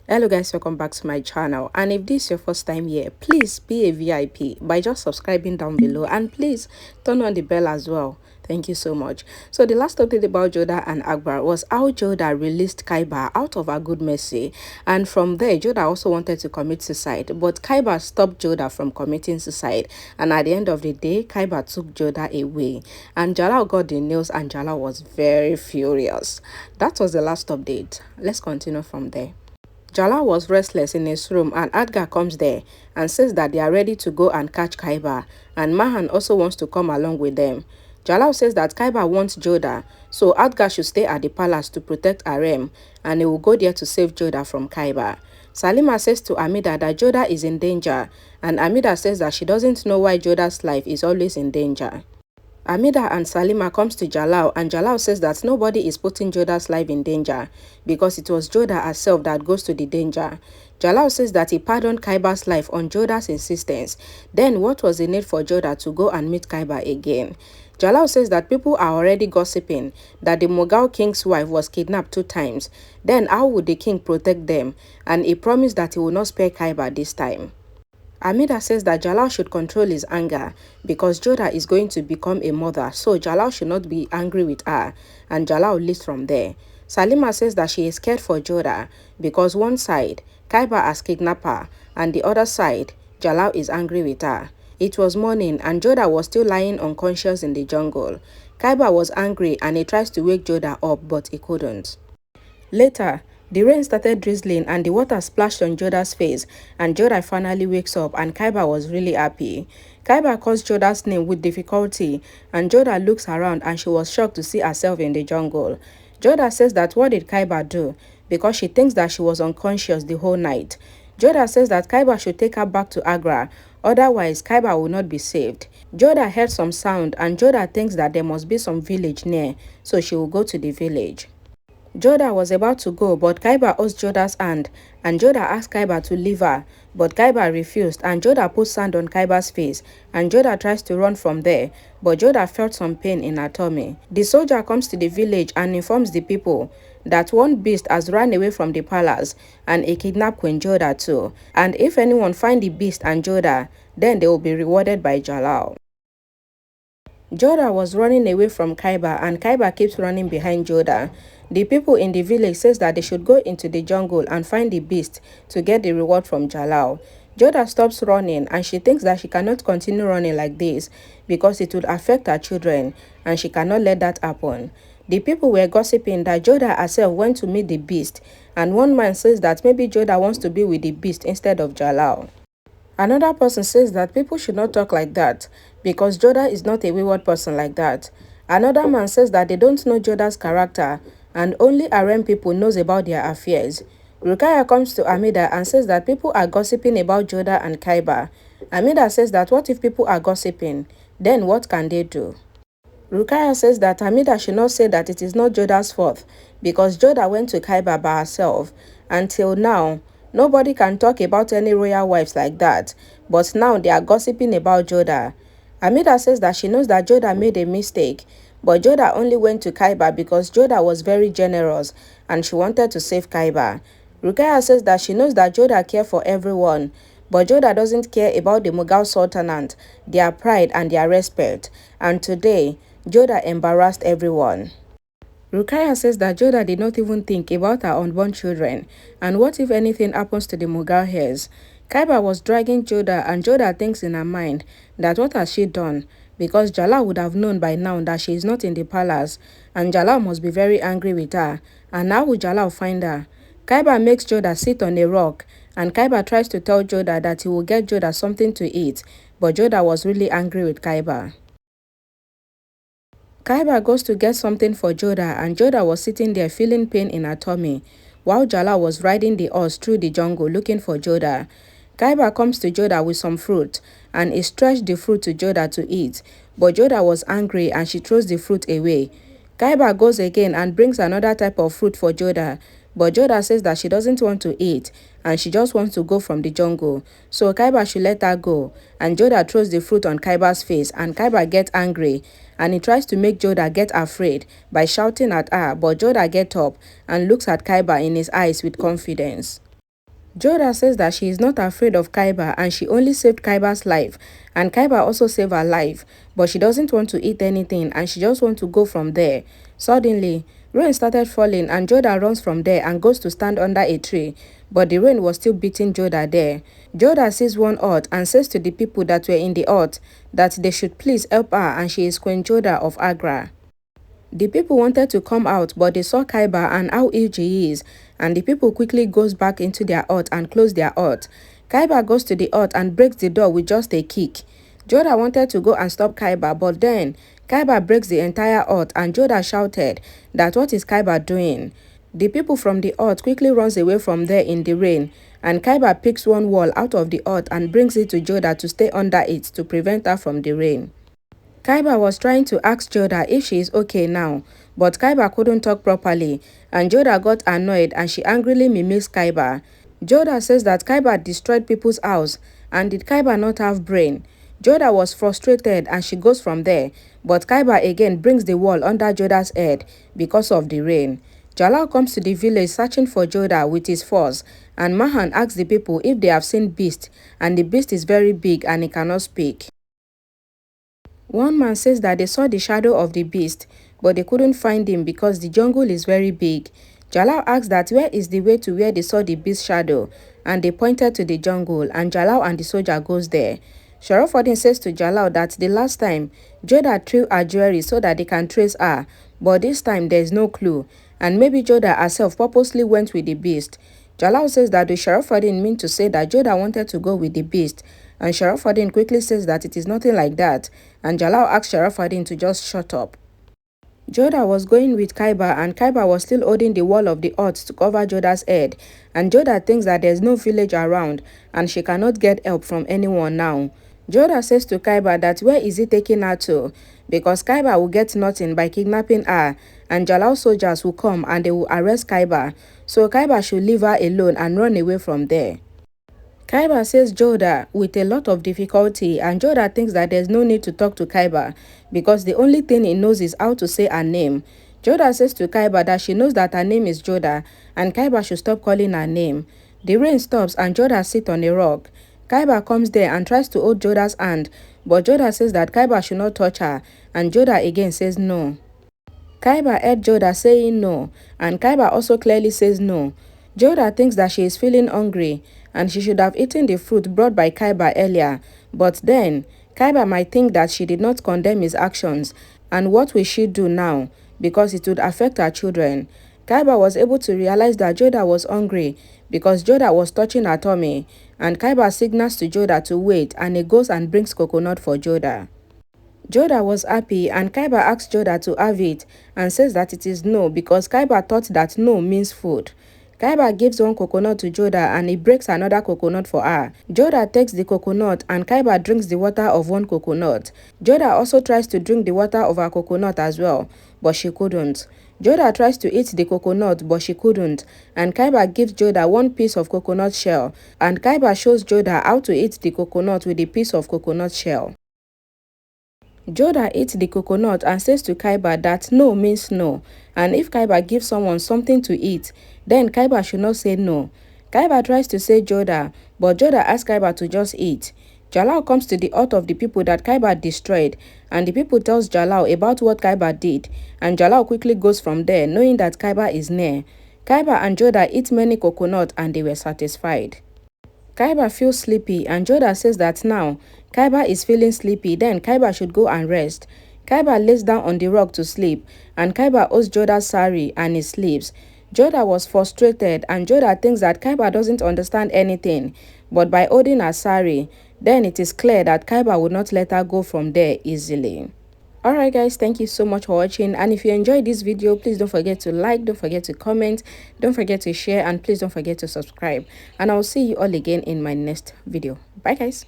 Hello guys, welcome back to my channel, and if this is your first time here, please be a VIP by just subscribing down below, and please turn on the bell as well. Thank you so much. So the last update about Jodha and AKBAR was how Jodha released Khaibar out of her good mercy, and from there Jodha also wanted to commit suicide, but Khaibar stopped Jodha from committing suicide, and at the end of the day Khaibar took Jodha away, and Jalal got the news and Jalal was very furious. That was the last update. Let's continue from there. Jalal was restless in his room, and Adgar comes there and says that they are ready to go and catch Khaibar, and Mahan also wants to come along with them. Jalal says that Khaibar wants Jodha, so Adgar should stay at the palace to protect Arem, and he will go there to save Jodha from Khaibar. Salima says to Amida that Jodha is in danger, and Amida says that she doesn't know why Jodha's life is always in danger. Amida and Salima comes to Jalal, and Jalal says that nobody is putting Jodha's life in danger because it was Jodha herself that goes to the danger. Jalal says that he pardoned Khaibar's life on Jodha's insistence. Then what was the need for Jodha to go and meet Khaibar again? Jalal says that people are already gossiping that the Mughal king's wife was kidnapped 2 times. Then how would the king protect them? And he promised that he will not spare Khaibar this time. Amida says that Jalal should control his anger because Jodha is going to become a mother, so Jalal should not be angry with her, and Jalal leaves from there. Salima says that she is scared for Jodha because one side, Khaibar has kidnapped her, and the other side, Jalal is angry with her. It was morning and Jodha was still lying unconscious in the jungle. Khaibar was angry and he tries to wake Jodha up, but he couldn't. Later, the rain started drizzling and the water splashed on Jodha's face, and Jodha finally wakes up, and Khaibar was really happy. Khaibar calls Jodha's name with difficulty, and Jodha looks around and she was shocked to see herself in the jungle. Jodha says that what did Khaibar do? Because she thinks that she was unconscious the whole night. Jodha says that Khaibar should take her back to Agra, otherwise Khaibar will not be saved. Jodha heard some sound and Jodha thinks that there must be some village near, so she will go to the village. Jodha was about to go, but Khaibar asked Jodha's hand, and Jodha asked Khaibar to leave her, but Khaibar refused, and Jodha put sand on Khaibar's face, and Jodha tries to run from there, but Jodha felt some pain in her tummy. The soldier comes to the village and informs the people that one beast has run away from the palace, and he kidnapped Queen Jodha too, and if anyone find the beast and Jodha, then they will be rewarded by Jalal. Jodha was running away from Khaibar, and Khaibar keeps running behind Jodha. The people in the village says that they should go into the jungle and find the beast to get the reward from Jalal. Jodha stops running and she thinks that she cannot continue running like this because it would affect her children, and she cannot let that happen. The people were gossiping that Jodha herself went to meet the beast, and one man says that maybe Jodha wants to be with the beast instead of Jalal. Another person says that people should not talk like that because Jodha is not a wayward person like that. Another man says that they don't know Jodha's character and only Arem people knows about their affairs. Rukaya comes to Amida and says that people are gossiping about Jodha and Khaibar. Amida says that what if people are gossiping? Then what can they do? Rukaya says that Amida should not say that it is not Jodha's fault because Jodha went to Khaibar by herself. Until now, nobody can talk about any royal wives like that, but now they are gossiping about Jodha. Amida says that she knows that Jodha made a mistake, but Jodha only went to Khaibar because Jodha was very generous and she wanted to save Khaibar. Rukaya says that she knows that Jodha cares for everyone, but Jodha doesn't care about the Mughal Sultanate, their pride and their respect, and today, Jodha embarrassed everyone. Rukaya says that Jodha did not even think about her unborn children, and what if anything happens to the Mughal heirs? Khaibar was dragging Jodha, and Jodha thinks in her mind that what has she done? Because Jalal would have known by now that she is not in the palace, and Jalal must be very angry with her, and how will Jalal find her? Khaibar makes Jodha sit on a rock, and Khaibar tries to tell Jodha that he will get Jodha something to eat, but Jodha was really angry with Khaibar. Khaibar goes to get something for Jodha, and Jodha was sitting there feeling pain in her tummy, while Jalal was riding the horse through the jungle looking for Jodha. Khaibar comes to Jodha with some fruit, and he stretched the fruit to Jodha to eat, but Jodha was angry and she throws the fruit away. Khaibar goes again and brings another type of fruit for Jodha, but Jodha says that she doesn't want to eat and she just wants to go from the jungle, so Khaibar should let her go, and Jodha throws the fruit on Khaibar's face, and Khaibar gets angry and he tries to make Jodha get afraid by shouting at her, but Jodha gets up and looks at Khaibar in his eyes with confidence. Jodha says that she is not afraid of Khaibar and she only saved Khaibar's life, and Khaibar also saved her life, but she doesn't want to eat anything and she just wants to go from there. Suddenly, rain started falling and Jodha runs from there and goes to stand under a tree, but the rain was still beating Jodha there. Jodha sees one hut and says to the people that were in the hut that they should please help her, and she is Queen Jodha of Agra. The people wanted to come out, but they saw Khaibar and how huge he is, and the people quickly goes back into their hut and close their hut. Khaibar goes to the hut and breaks the door with just a kick. Jodha wanted to go and stop Khaibar, but then Khaibar breaks the entire hut and Jodha shouted that what is Khaibar doing? The people from the hut quickly runs away from there in the rain, and Khaibar picks one wall out of the hut and brings it to Jodha to stay under it to prevent her from the rain. Khaibar was trying to ask Jodha if she is okay now, but Khaibar couldn't talk properly, and Jodha got annoyed and she angrily mimics Khaibar. Jodha says that Khaibar destroyed people's house, and did Khaibar not have brain? Jodha was frustrated and she goes from there, but Khaibar again brings the wall under Jodha's head because of the rain. Jalal comes to the village searching for Jodha with his force, and Mahan asks the people if they have seen beast, and the beast is very big and he cannot speak. One man says that they saw the shadow of the beast, but they couldn't find him because the jungle is very big. Jalal asks that where is the way to where they saw the beast shadow, and they pointed to the jungle, and Jalal and the soldier goes there. Sharafuddin says to Jalal that the last time, Jodha threw her jewelry so that they can trace her, but this time there is no clue, and maybe Jodha herself purposely went with the beast. Jalal says that the Sharafuddin mean to say that Jodha wanted to go with the beast, and Sharafuddin quickly says that it is nothing like that, and Jalal asks Sharafuddin to just shut up. Jodha was going with Khaibar, and Khaibar was still holding the wall of the hut to cover Jodha's head, and Jodha thinks that there is no village around and she cannot get help from anyone now. Jodha says to Khaibar that where is he taking her to, because Khaibar will get nothing by kidnapping her, and Jalal soldiers will come and they will arrest Khaibar, so Khaibar should leave her alone and run away from there. Khaibar says Jodha with a lot of difficulty, and Jodha thinks that there's no need to talk to Khaibar because the only thing he knows is how to say her name. Jodha says to Khaibar that she knows that her name is Jodha and Khaibar should stop calling her name. The rain stops and Jodha sits on a rock. Khaibar comes there and tries to hold Jodha's hand, but Jodha says that Khaibar should not touch her, and Jodha again says no. Khaibar heard Jodha saying no, and Khaibar also clearly says no. Jodha thinks that she is feeling hungry and she should have eaten the fruit brought by Khaibar earlier, but then Khaibar might think that she did not condemn his actions, and what will she do now, because it would affect her children. Khaibar was able to realize that Jodha was hungry because Jodha was touching her tummy, and Khaibar signals to Jodha to wait, and he goes and brings coconut for Jodha. Jodha was happy, and Khaibar asks Jodha to have it and says that it is no because Khaibar thought that no means food. Khaibar gives one coconut to Jodha and he breaks another coconut for her. Jodha takes the coconut and Khaibar drinks the water of one coconut. Jodha also tries to drink the water of her coconut as well, but she couldn't. Jodha tries to eat the coconut, but she couldn't, and Khaibar gives Jodha one piece of coconut shell, and Khaibar shows Jodha how to eat the coconut with the piece of coconut shell. Jodha eats the coconut and says to Khaibar that no means no, and if Khaibar gives someone something to eat, then Khaibar should not say no. Khaibar tries to say Jodha, but Jodha asks Khaibar to just eat. Jalal comes to the hut of the people that Khaibar destroyed, and the people tells Jalal about what Khaibar did, and Jalal quickly goes from there knowing that Khaibar is near. Khaibar and Jodha eat many coconuts and they were satisfied. Khaibar feels sleepy, and Jodha says that now Khaibar is feeling sleepy, then Khaibar should go and rest. Khaibar lays down on the rock to sleep, and Khaibar owes Jodha's sari and he sleeps. Jodha was frustrated, and Jodha thinks that Khaibar doesn't understand anything, but by holding her sari, then it is clear that Khaibar would not let her go from there easily. Alright guys, thank you so much for watching, and if you enjoyed this video, please don't forget to like, don't forget to comment, don't forget to share, and please don't forget to subscribe, and I'll see you all again in my next video. Bye guys.